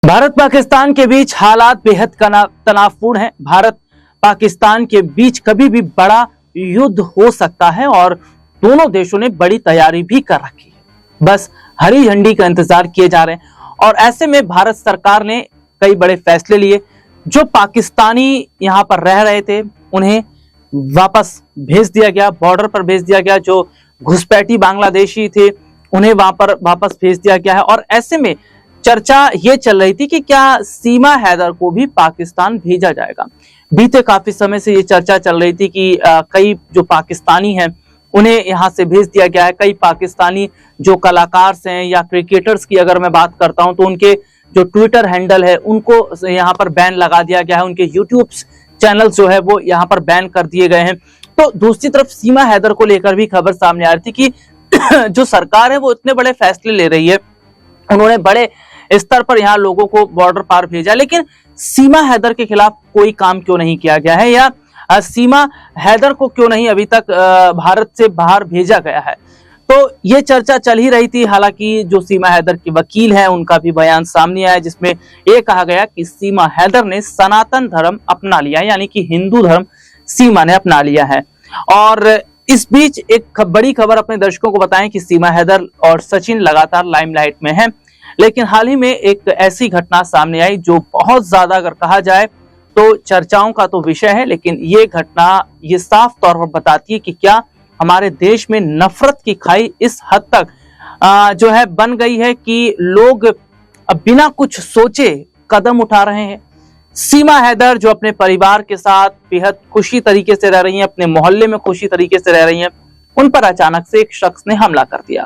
भारत पाकिस्तान के बीच हालात बेहद तनावपूर्ण हैं। भारत पाकिस्तान के बीच कभी भी बड़ा युद्ध हो सकता है और दोनों देशों ने बड़ी तैयारी भी कर रखी है। बस हरी झंडी का इंतजार किए जा रहे हैं और ऐसे में भारत सरकार ने कई बड़े फैसले लिए। जो पाकिस्तानी यहां पर रह रहे थे उन्हें वापस भेज दिया गया, बॉर्डर पर भेज दिया गया। जो घुसपैठी बांग्लादेशी थे उन्हें वहां पर वापस भेज दिया गया है। और ऐसे में चर्चा ये चल रही थी कि क्या सीमा हैदर को भी पाकिस्तान भेजा जाएगा। बीते काफी समय से ये चर्चा चल रही थी कि कई जो पाकिस्तानी हैं उन्हें यहां से भेज दिया गया है। कई पाकिस्तानी जो कलाकार हैं या क्रिकेटर्स की अगर मैं बात करता हूं तो उनके जो ट्विटर हैंडल है उनको यहाँ पर बैन लगा दिया गया है। उनके यूट्यूब चैनल जो है वो यहाँ पर बैन कर दिए गए हैं। तो दूसरी तरफ सीमा हैदर को लेकर भी खबर सामने आ रही थी कि जो सरकार है वो इतने बड़े फैसले ले रही है, उन्होंने बड़े स्तर पर यहाँ लोगों को बॉर्डर पार भेजा, लेकिन सीमा हैदर के खिलाफ कोई काम क्यों नहीं किया गया है या सीमा हैदर को क्यों नहीं अभी तक भारत से बाहर भेजा गया है। तो ये चर्चा चल ही रही थी। हालांकि जो सीमा हैदर के वकील हैं उनका भी बयान सामने आया जिसमें ये कहा गया कि सीमा हैदर ने सनातन धर्म अपना लिया है, यानी कि हिंदू धर्म सीमा ने अपना लिया है। और इस बीच एक बड़ी खबर अपने दर्शकों को बताएं कि सीमा हैदर और सचिन लगातार लाइमलाइट में हैं, लेकिन हाल ही में एक ऐसी घटना सामने आई जो बहुत ज्यादा अगर कहा जाए तो चर्चाओं का तो विषय है, लेकिन ये घटना ये साफ तौर पर बताती है कि क्या हमारे देश में नफरत की खाई इस हद तक जो है बन गई है कि लोग बिना कुछ सोचे कदम उठा रहे हैं। सीमा हैदर जो अपने परिवार के साथ बेहद खुशी तरीके से रह रही हैं, अपने मोहल्ले में खुशी तरीके से रह रही हैं, उन पर अचानक से एक शख्स ने हमला कर दिया।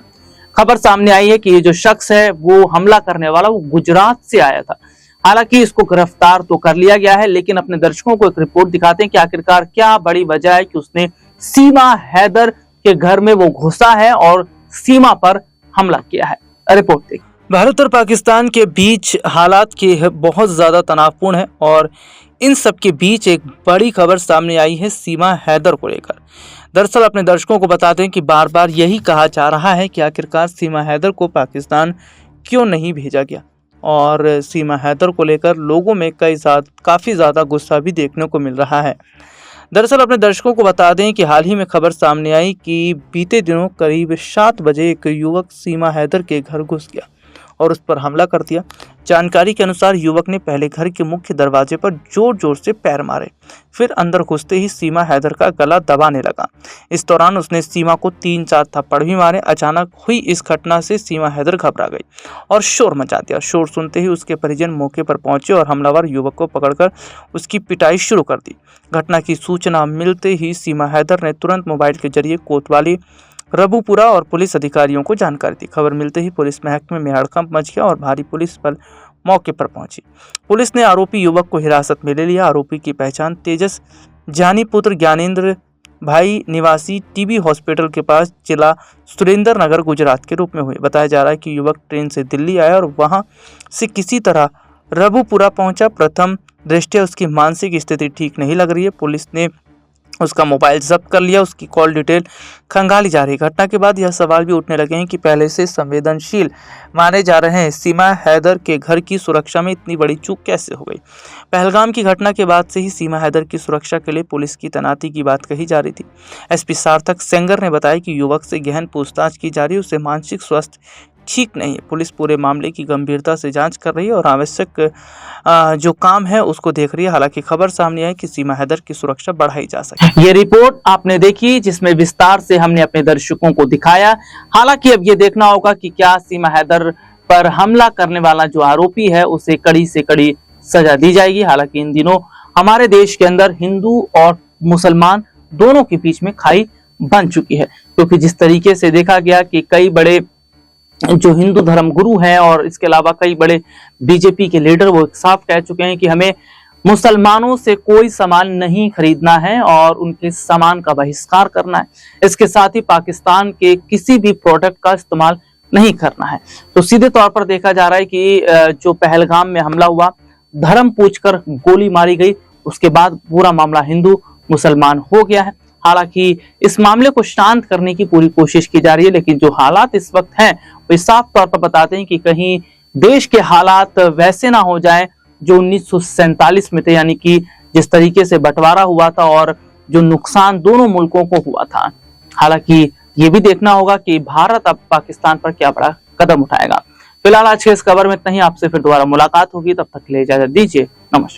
खबर सामने आई है कि ये जो शख्स है वो हमला करने वाला वो गुजरात से आया था। हालांकि इसको गिरफ्तार तो कर लिया गया है, लेकिन अपने दर्शकों को एक रिपोर्ट दिखाते हैं कि आखिरकार क्या बड़ी वजह है कि उसने सीमा हैदर के घर में वो घुसा है और सीमा पर हमला किया है। रिपोर्ट देखिए। भारत और पाकिस्तान के बीच हालात के बहुत ज्यादा तनावपूर्ण है और इन सब के बीच एक बड़ी खबर सामने आई है सीमा हैदर को लेकर। दरअसल अपने दर्शकों को बता दें कि बार बार यही कहा जा रहा है कि आखिरकार सीमा हैदर को पाकिस्तान क्यों नहीं भेजा गया, और सीमा हैदर को लेकर लोगों में काफ़ी ज़्यादा गुस्सा भी देखने को मिल रहा है। दरअसल अपने दर्शकों को बता दें कि हाल ही में खबर सामने आई कि बीते दिनों करीब 7 बजे एक युवक सीमा हैदर के घर घुस गया और उस पर हमला कर दिया। जानकारी के अनुसार युवक ने पहले घर के मुख्य दरवाजे पर जोर जोर से पैर मारे, फिर अंदर घुसते ही सीमा हैदर का गला दबाने लगा। इस दौरान उसने सीमा को 3-4 थप्पड़ भी मारे। अचानक हुई इस घटना से सीमा हैदर घबरा गई और शोर मचा दिया। शोर सुनते ही उसके परिजन मौके पर पहुंचे और हमलावर युवक को पकड़कर उसकी पिटाई शुरू कर दी। घटना की सूचना मिलते ही सीमा हैदर ने तुरंत मोबाइल के जरिए कोतवाली, रबुपुरा और पुलिस अधिकारियों को जानकारी दी। खबर मिलते ही पुलिस महकमे में हड़कंप मच गया और भारी पुलिस बल मौके पर पहुंची। पुलिस ने आरोपी युवक को हिरासत में ले लिया। आरोपी की पहचान तेजस जानी पुत्र ज्ञानेंद्र भाई निवासी टीबी हॉस्पिटल के पास जिला सुरेंद्र नगर गुजरात के रूप में हुई। बताया जा रहा है कि युवक ट्रेन से दिल्ली आया और वहां से किसी तरह रबुपुरा पहुंचा। प्रथम दृष्टया उसकी मानसिक स्थिति ठीक नहीं लग रही है। पुलिस ने उसका मोबाइल जब्त कर लिया, उसकी कॉल डिटेल खंगाली जा रही है। घटना के बाद यह सवाल भी उठने लगे हैं कि पहले से संवेदनशील माने जा रहे हैं सीमा हैदर के घर की सुरक्षा में इतनी बड़ी चूक कैसे हो गई। पहलगाम की घटना के बाद से ही सीमा हैदर की सुरक्षा के लिए पुलिस की तैनाती की बात कही जा रही थी। एसपी सार्थक सेंगर ने बताया कि युवक से गहन पूछताछ की जा रही है, उसे मानसिक स्वास्थ्य ठीक नहीं है। पुलिस पूरे मामले की गंभीरता से जांच कर रही है और आवश्यक जो काम है उसको देख रही है। हालांकि खबर सामने आई कि सीमा हैदर की सुरक्षा बढ़ाई जा सके। ये रिपोर्ट आपने देखी जिसमें विस्तार से हमने अपने दर्शकों को दिखाया। हालांकि अब ये देखना होगा कि क्या सीमा हैदर पर हमला करने वाला जो आरोपी है उसे कड़ी से कड़ी सजा दी जाएगी। हालांकि इन दिनों हमारे देश के अंदर हिंदू और मुसलमान दोनों के बीच में खाई बन चुकी है, क्योंकि जिस तरीके से देखा गया कि कई बड़े जो हिंदू धर्म गुरु हैं और इसके अलावा कई बड़े बीजेपी के लीडर वो साफ कह चुके हैं कि हमें मुसलमानों से कोई सामान नहीं खरीदना है और उनके सामान का बहिष्कार करना है। इसके साथ ही पाकिस्तान के किसी भी प्रोडक्ट का इस्तेमाल नहीं करना है। तो सीधे तौर पर देखा जा रहा है कि जो पहलगाम में हमला हुआ, धर्म पूछकर गोली मारी गई, उसके बाद पूरा मामला हिंदू मुसलमान हो गया है। हालांकि इस मामले को शांत करने की पूरी कोशिश की जा रही है, लेकिन जो हालात इस वक्त हैं वो साफ तौर पर बताते हैं कि कहीं देश के हालात वैसे ना हो जाए जो 1947 में थे, यानी कि जिस तरीके से बंटवारा हुआ था और जो नुकसान दोनों मुल्कों को हुआ था। हालांकि ये भी देखना होगा कि भारत अब पाकिस्तान पर क्या बड़ा कदम उठाएगा। फिलहाल आज के इस खबर में इतना ही। आपसे फिर दोबारा मुलाकात होगी, तब तक के लिए इजाजत दीजिए। नमस्कार।